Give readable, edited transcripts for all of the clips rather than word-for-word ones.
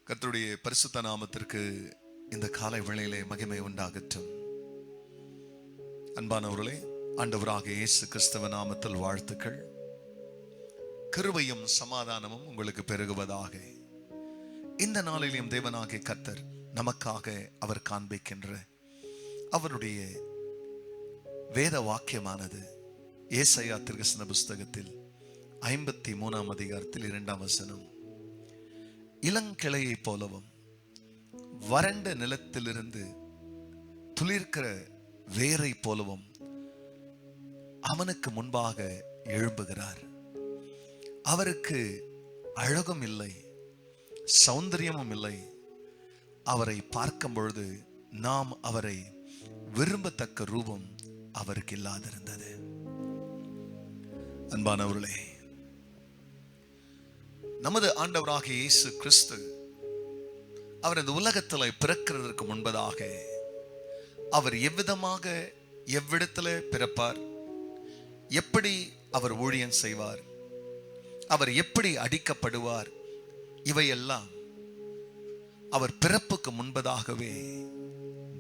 கர்த்தருடைய பரிசுத்த நாமத்திற்கு இந்த காலை வேளையிலே மகிமை உண்டாகட்டும். அன்பானவர்களே, ஆண்டவராக இயேசு கிறிஸ்துவ நாமத்தில் வாழ்த்துக்கள். கிருபையும் சமாதானமும் உங்களுக்கு பெருகுவதாக. இந்த நாளிலும் தேவனாகிய கர்த்தர் நமக்காக அவர் காண்பிக்கின்ற அவருடைய வேத வாக்கியமானது ஏசாயா தீர்க்கதரிசன புஸ்தகத்தில் 53ஆம் அதிகாரத்தில் 2ஆம் வசனம், இளங்கிளையை போலவும் வறண்ட நிலத்திலிருந்து துளிர்க்கிற வேரை போலவும் அவனுக்கு முன்பாக எழும்புகிறார். அவருக்கு அழகும் இல்லை, சௌந்தரியமும் இல்லை. அவரை பார்க்கும் பொழுது நாம் அவரை விரும்பத்தக்க ரூபம் அவருக்கு இல்லாதிருந்தது. அன்பானவர்களே, நமது ஆண்டவராகிய இயேசு கிறிஸ்து அவர் இந்த உலகத்தில் பிறக்கிறதற்கு முன்பதாக அவர் எவ்விதமாக எவ்விடத்தில் பிறப்பார், எப்படி அவர் ஊழியம் செய்வார், அவர் எப்படி அடிக்கப்படுவார், இவையெல்லாம் அவர் பிறப்புக்கு முன்பதாகவே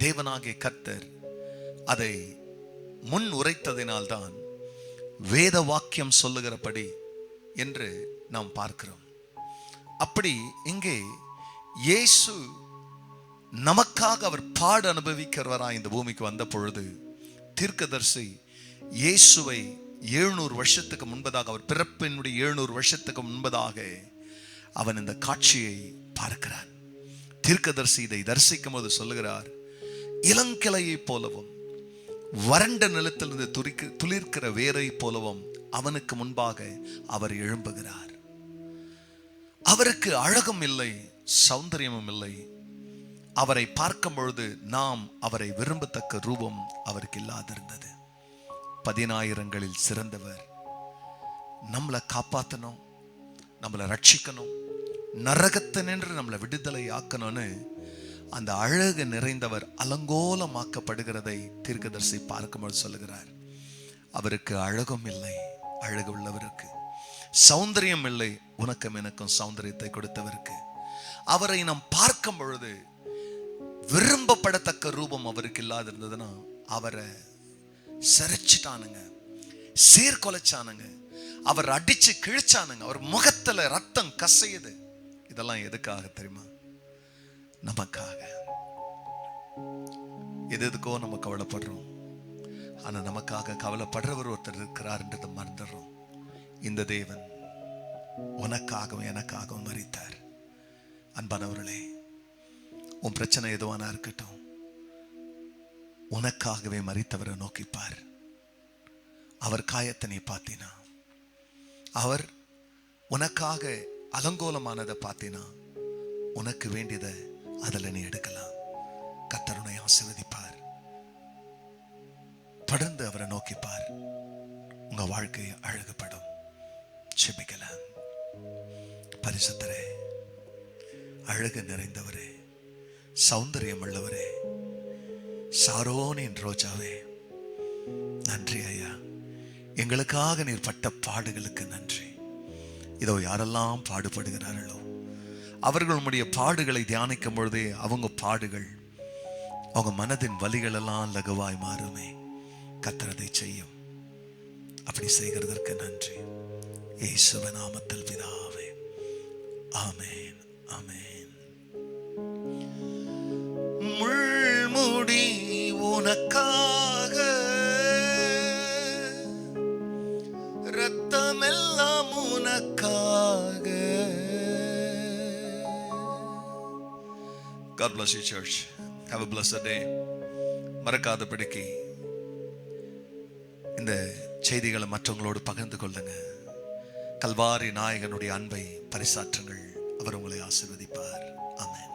தேவனாகிய கர்த்தர் அதை முன் உரைத்ததினால்தான் வேத வாக்கியம் சொல்லுகிறபடி என்று நாம் பார்க்கிறோம். அப்படி இங்கே இயேசு நமக்காக அவர் பாடு அனுபவிக்கிறவராய் இந்த பூமிக்கு வந்த பொழுது தீர்க்கதரிசி இயேசுவை 700 வருஷத்துக்கு முன்பதாக, அவர் பிறப்பினுடைய 700 வருஷத்துக்கு முன்பதாக அவன் இந்த காட்சியை பார்க்கிறான். தீர்க்கதரிசி இதை தரிசிக்கும் போது சொல்லுகிறார், இளங்கிளையை போலவும் வறண்ட நிலத்திலிருந்து துளிர்க்கிற வேரை போலவும் அவனுக்கு முன்பாக அவர் எழும்புகிறார். அவருக்கு அழகும் இல்லை, சௌந்தரியமும் இல்லை. அவரை பார்க்கும் பொழுது நாம் அவரை விரும்பத்தக்க ரூபம் அவருக்கு இல்லாதிருந்தது. 10,000களில் சிறந்தவர், நம்மளை காப்பாற்றணும், நம்மளை ரட்சிக்கணும், நரகத்தை நின்று நம்மளை விடுதலை ஆக்கணும்னு அந்த அழகு நிறைந்தவர் அலங்கோலமாக்கப்படுகிறதை தீர்க்கதரிசி பார்க்கும்போது சொல்லுகிறார். அவருக்கு அழகும் இல்லை, அழகு உள்ளவருக்கு சௌந்தரியம் இல்லை, உனக்கும் எனக்கும் சௌந்தரியத்தை கொடுத்தவருக்கு. அவரை நாம் பார்க்கும் பொழுது விரும்பப்படத்தக்க ரூபம் அவருக்கு இல்லாதிருந்ததுன்னா அவரை சிறைச்சிட்டானுங்க, சீர்குலைச்சானுங்க, அவர் அடிச்சு கிழிச்சானுங்க, அவர் முகத்துல ரத்தம் கசையுது. இதெல்லாம் எதுக்காக தெரியுமா? நமக்காக. எதுக்கோ நம்ம கவலைப்படுறோம், ஆனா நமக்காக கவலைப்படுறவர் ஒருத்தர் இருக்கிறார் என்றதை மறந்துடுறோம். இந்த தேவன் உனக்காகவும் எனக்காகவும் மரித்தார். அன்பானவர்களே, உன் பிரச்சனை எதுவானா இருக்கட்டும், உனக்காகவே மரித்தவரை நோக்கிப்பார். அவர் காயத்தை நீ பார்த்தினா, அவர் உனக்காக அலங்கோலமானதை பார்த்தினா, உனக்கு வேண்டியதை அதில் நீ எடுக்கலாம். கர்த்தர் உன்னை ஆசீர்வதிப்பார். தொடர்ந்து அவரை நோக்கிப்பார், உங்க வாழ்க்கை அழகுபடும். ஜெபிக்கலாம். பரிசுத்தரே, அழகு நிறைந்தவரே, சௌந்தரியம் உள்ளவரே, சாரோனின் ரோஜாவே, நன்றி ஐயா. எங்களுக்காக நீர் பட்ட பாடுகளுக்கு நன்றி. இதோ யாரெல்லாம் பாடுபடுகிறார்களோ அவர்கள் உம்முடைய பாடுகளை தியானிக்கும் பொழுதே அவங்க பாடுகள், அவங்க மனதின் வலிகள் எல்லாம் லகுவாய் மாறுமே. கர்த்தர் அதை செய்யும். அப்படி செய்கிறதற்கு நன்றி. இயேசுவின் நாமத்தில் பிதாவே, ஆமென், ஆமென். முள்முடி உனக்காக, ரத்தமெல்லாம் உனக்காக. God bless you, church. Have a blessed day. மறக்காதபடிக்கு இந்த செய்திகளை மற்றவங்களோடு பகிர்ந்து கொள்ளுங்க. கல்வாரி நாயகனுடைய அன்பை பரிசாற்றுங்கள். அவர் உங்களை ஆசீர்வதிப்பார். ஆமென்.